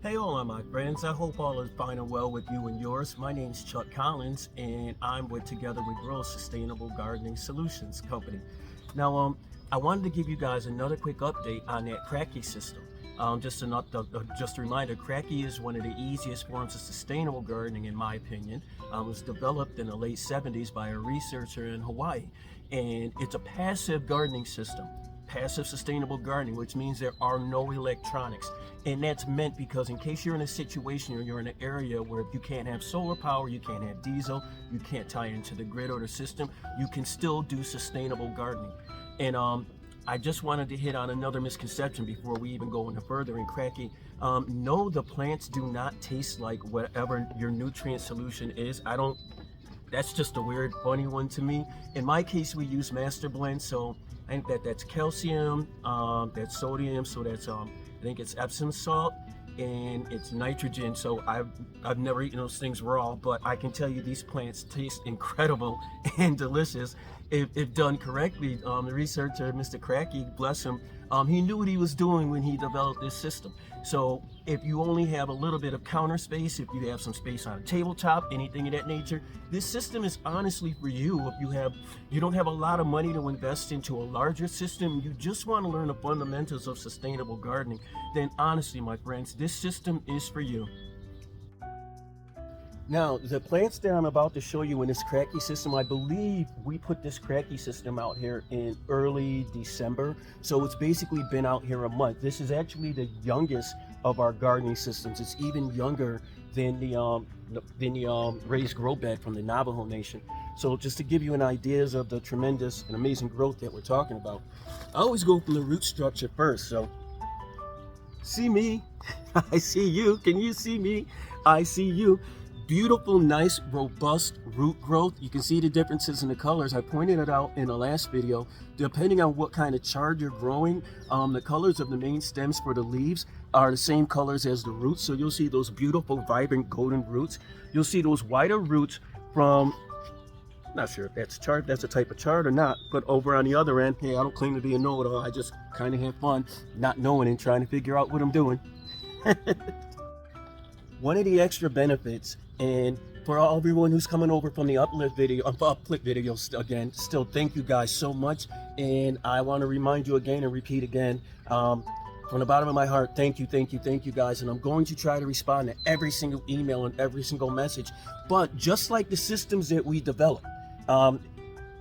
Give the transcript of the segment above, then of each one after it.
Hey, hola, my friends. I hope all is fine and well with you and yours. My name's Chuck Collins, and I'm with Together We Grow Sustainable Gardening Solutions Company. Now, I wanted to give you guys another quick update on that Kratky system. Just a reminder, Kratky is one of the easiest forms of sustainable gardening, in my opinion. It was developed in the late 70s by a researcher in Hawaii, and it's a passive gardening system. Passive sustainable gardening, which means there are no electronics. And that's meant because in case you're in a situation or you're in an area where you can't have solar power, you can't have diesel, you can't tie into the grid or the system, you can still do sustainable gardening. And I just wanted to hit on another misconception before we even go any further in Kratky. No, the plants do not taste like whatever your nutrient solution is. That's just a weird, funny one to me. In my case, we use master blend, so I think that's calcium, that's sodium, so that's I think it's Epsom salt, and it's nitrogen. So I've never eaten those things raw, but I can tell you these plants taste incredible and delicious if done correctly. The researcher, Mr. Kratky, bless him, he knew what he was doing when he developed this system. So if you only have a little bit of counter space, if you have some space on a tabletop, anything of that nature, this system is honestly for you. If you don't have a lot of money to invest into a larger system, you just want to learn the fundamentals of sustainable gardening, then honestly, my friends, this system is for you. Now, the plants that I'm about to show you in this Kratky system, I believe we put this Kratky system out here in early December. So it's basically been out here a month. This is actually the youngest of our gardening systems. It's even younger than the raised grow bed from the Navajo Nation. So just to give you an idea of the tremendous and amazing growth that we're talking about, I always go from the root structure first. So see me, I see you. Can you see me? I see you. Beautiful, nice, robust root growth. You can see the differences in the colors. I pointed it out in the last video. Depending on what kind of chard you're growing, the colors of the main stems for the leaves are the same colors as the roots. So you'll see those beautiful, vibrant golden roots. You'll see those whiter roots from, not sure if that's a type of chard or not, but over on the other end, hey, I don't claim to be a know-it-all. I just kind of have fun not knowing and trying to figure out what I'm doing. One of the extra benefits, and for everyone who's coming over from the uplift videos again, still thank you guys so much. And I want to remind you again and repeat again, from the bottom of my heart, thank you guys. And I'm going to try to respond to every single email and every single message. But just like the systems that we develop,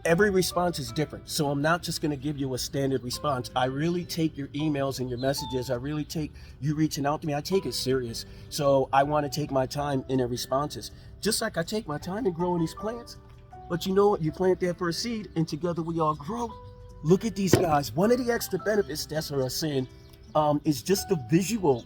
every response is different. So I'm not just going to give you a standard response. I really take your emails and your messages. I really take you reaching out to me. I take it serious. So I want to take my time in the responses, just like I take my time in growing these plants. But you know what? You plant that first seed and together we all grow. Look at these guys. One of the extra benefits that's what I was saying is just the visual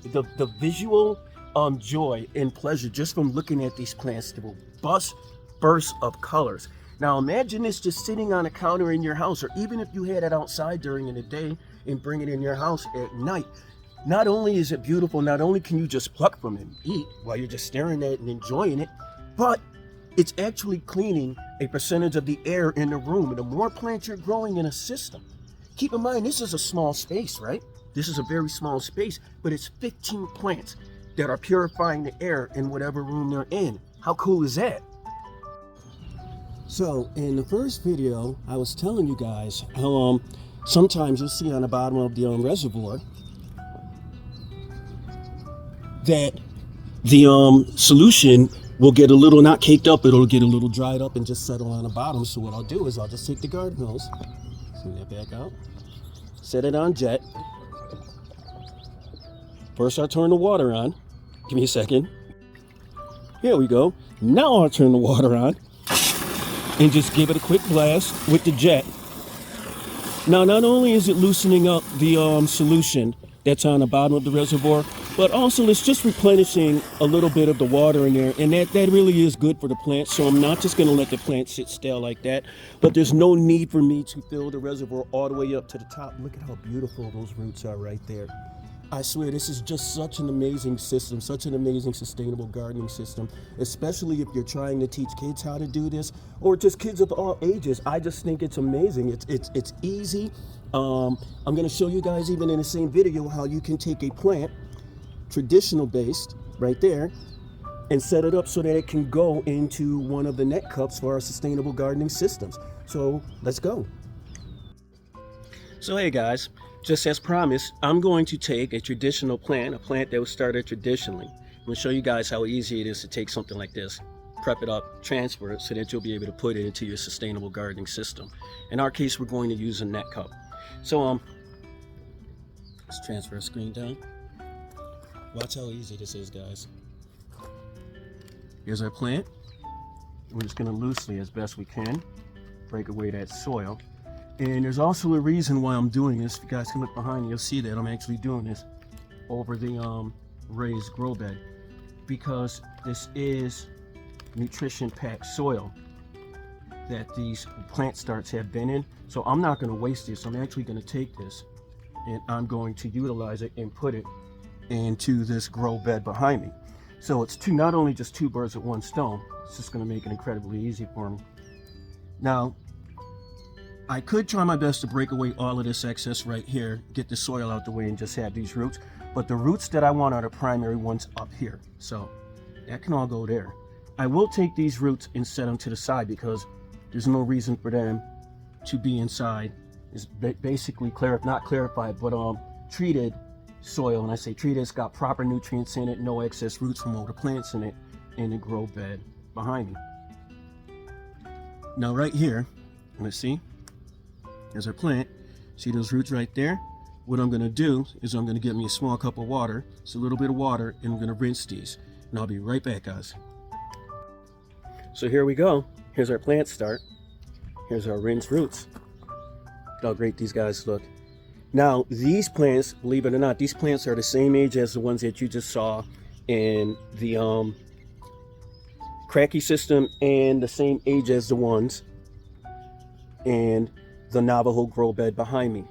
joy and pleasure just from looking at these plants, the robust bursts of colors. Now imagine this just sitting on a counter in your house, or even if you had it outside during the day and bring it in your house at night. Not only is it beautiful, not only can you just pluck from it and eat while you're just staring at it and enjoying it, but it's actually cleaning a percentage of the air in the room. And the more plants you're growing in a system, keep in mind, this is a small space, right? This is a very small space, but it's 15 plants that are purifying the air in whatever room they're in. How cool is that? So in the first video, I was telling you guys how sometimes you'll see on the bottom of the reservoir that the solution will get a little, not caked up, it'll get a little dried up and just settle on the bottom. So what I'll do is I'll just take the garden hose, send that back out, set it on jet. First I'll turn the water on. Give me a second. Here we go. Now I'll turn the water on and just give it a quick blast with the jet. Now, not only is it loosening up the solution that's on the bottom of the reservoir, but also it's just replenishing a little bit of the water in there, and that really is good for the plant. So I'm not just going to let the plant sit still like that, but there's no need for me to fill the reservoir all the way up to the top. Look at how beautiful those roots are right there. I swear, this is just such an amazing system, such an amazing sustainable gardening system, especially if you're trying to teach kids how to do this, or just kids of all ages. I just think it's amazing. It's easy. I'm going to show you guys even in the same video how you can take a plant, traditional based right there and set it up so that it can go into one of the net cups for our sustainable gardening systems. So let's go. So hey guys, just as promised, I'm going to take a traditional plant, a plant that was started traditionally. I'm going to show you guys how easy it is to take something like this, prep it up, transfer it so that you'll be able to put it into your sustainable gardening system. In our case, we're going to use a net cup. So let's transfer our screen down. Watch how easy this is, guys. Here's our plant. We're just going to loosely, as best we can, break away that soil. And there's also a reason why I'm doing this. If you guys can look behind me, you'll see that I'm actually doing this over the raised grow bed, because this is nutrition-packed soil that these plant starts have been in. So I'm not going to waste this. I'm actually going to take this and I'm going to utilize it and put it into this grow bed behind me. So it's not only just two birds with one stone, it's just going to make it incredibly easy for me. Now, I could try my best to break away all of this excess right here, get the soil out the way and just have these roots, but the roots that I want are the primary ones up here. So that can all go there. I will take these roots and set them to the side because there's no reason for them to be inside. It's basically not clarified, but treated soil. And I say treated, it's got proper nutrients in it, no excess roots from older plants in it, in the grow bed behind me. Now right here, let's see, there's our plant. See those roots right there? What I'm going to do is I'm going to get me a small cup of water, it's a little bit of water, and I'm going to rinse these. And I'll be right back, guys. So here we go. Here's our plant start. Here's our rinsed roots. Look how great these guys look. Now, these plants, believe it or not, these plants are the same age as the ones that you just saw in the Kratky system, and the same age as the ones in the Navajo grow bed behind me.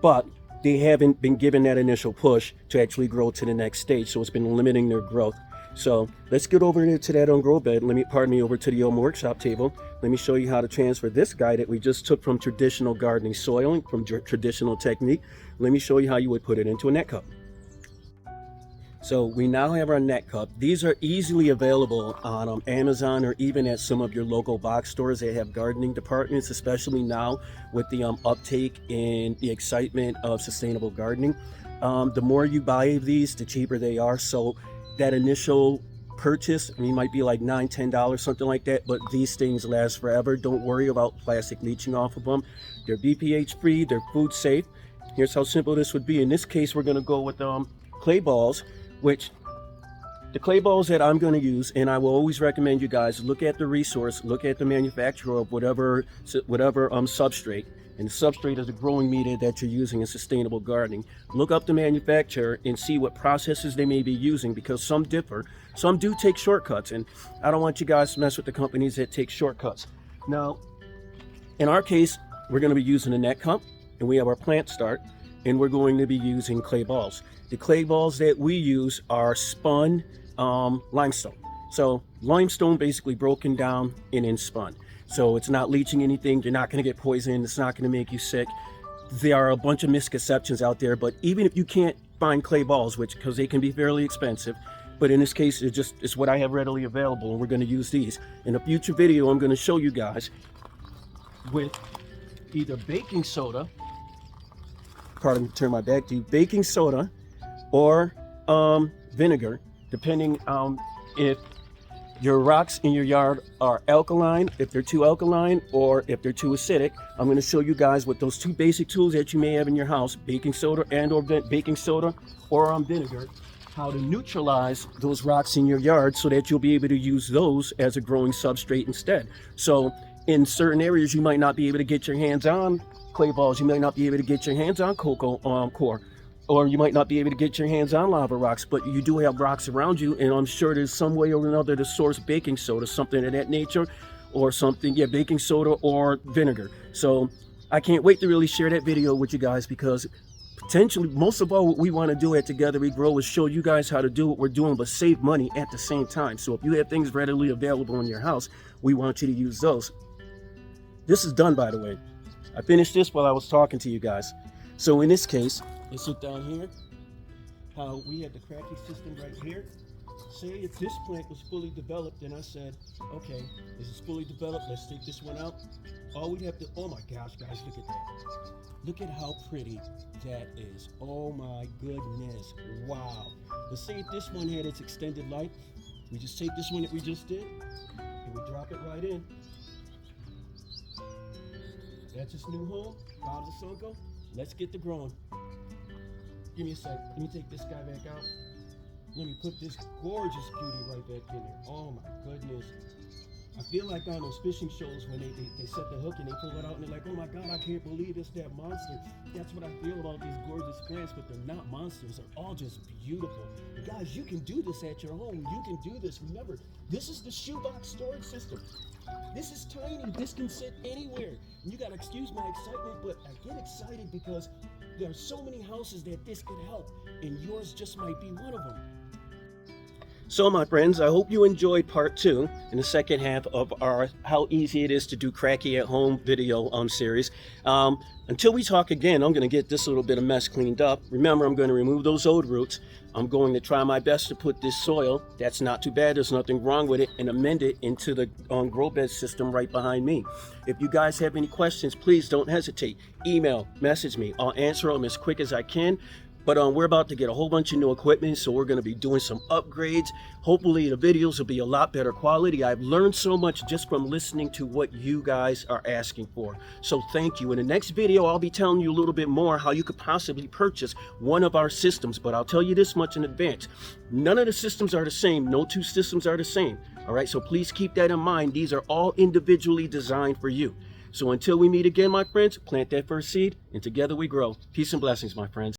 But they haven't been given that initial push to actually grow to the next stage, so it's been limiting their growth. So let's get over to that grow bed. Over to the workshop table. Let me show you how to transfer this guy that we just took from traditional gardening soiling, from traditional technique. Let me show you how you would put it into a net cup. So we now have our net cup. These are easily available on Amazon, or even at some of your local box stores that have gardening departments, especially now with the uptake and the excitement of sustainable gardening. The more you buy of these, the cheaper they are. So that initial purchase, might be like $9, $10, something like that, but these things last forever. Don't worry about plastic leaching off of them. They're BPH free, they're food safe. Here's how simple this would be. In this case, we're going to go with clay balls, which the clay balls that I'm going to use, and I will always recommend you guys look at the resource, look at the manufacturer of whatever substrate. And the substrate is the growing media that you're using in sustainable gardening. Look up the manufacturer and see what processes they may be using, because some differ. Some do take shortcuts, and I don't want you guys to mess with the companies that take shortcuts. Now, in our case, we're going to be using a net cup, and we have our plant start, and we're going to be using clay balls. The clay balls that we use are spun limestone. So limestone basically broken down and then spun. So it's not leaching anything. You're not going to get poisoned. It's not going to make you sick. There are a bunch of misconceptions out there, but even if you can't find clay balls, because they can be fairly expensive, but in this case, it's what I have readily available, and we're going to use these. In a future video, I'm going to show you guys with either baking soda, pardon me, turn my back to you, baking soda or vinegar, depending if your rocks in your yard are alkaline, if they're too alkaline, or if they're too acidic. I'm going to show you guys with those two basic tools that you may have in your house, baking soda or vinegar, how to neutralize those rocks in your yard so that you'll be able to use those as a growing substrate instead. So in certain areas, you might not be able to get your hands on clay balls. You might not be able to get your hands on cocoa core. Or you might not be able to get your hands on lava rocks, but you do have rocks around you, and I'm sure there's some way or another to source baking soda, something of that nature, or something, baking soda or vinegar. So I can't wait to really share that video with you guys, because potentially, most of all, what we want to do at Together We Grow is show you guys how to do what we're doing, but save money at the same time. So if you have things readily available in your house, we want you to use those. This is done, by the way. I finished this while I was talking to you guys. So in this case, let's look down here. how we had the Kratky system right here. Say if this plant was fully developed, and I said, okay, this is fully developed, let's take this one out. All we'd have to, oh my gosh, guys, look at that. Look at how pretty that is. Oh my goodness, wow. Let's say if this one had its extended life, we just take this one that we just did, and we drop it right in. That's its new home, Bob's Sonko. Let's get to growing. Give me a sec, let me take this guy back out. Let me put this gorgeous beauty right back in there. Oh my goodness. I feel like on those fishing shows when they set the hook and they pull it out and they're like, oh my God, I can't believe it's that monster. That's what I feel about these gorgeous plants, but they're not monsters. They're all just beautiful. Guys, you can do this at your home. You can do this. Remember, this is the shoebox storage system. This is tiny. This can sit anywhere. And you gotta excuse my excitement, but I get excited because there are so many houses that this could help, and yours just might be one of them. So my friends, I hope you enjoyed part 2 in the second half of our How Easy It Is to Do Kratky at Home video series. Until we talk again, I'm going to get this little bit of mess cleaned up. Remember, I'm going to remove those old roots. I'm going to try my best to put this soil, that's not too bad, there's nothing wrong with it, and amend it into the grow bed system right behind me. If you guys have any questions, please don't hesitate. Email, message me. I'll answer them as quick as I can. But we're about to get a whole bunch of new equipment, so we're going to be doing some upgrades. Hopefully the videos will be a lot better quality. I've learned so much just from listening to what you guys are asking for. So thank you. In the next video, I'll be telling you a little bit more how you could possibly purchase one of our systems. But I'll tell you this much in advance. None of the systems are the same. No two systems are the same. All right, so please keep that in mind. These are all individually designed for you. So until we meet again, my friends, plant that first seed, and together we grow. Peace and blessings, my friends.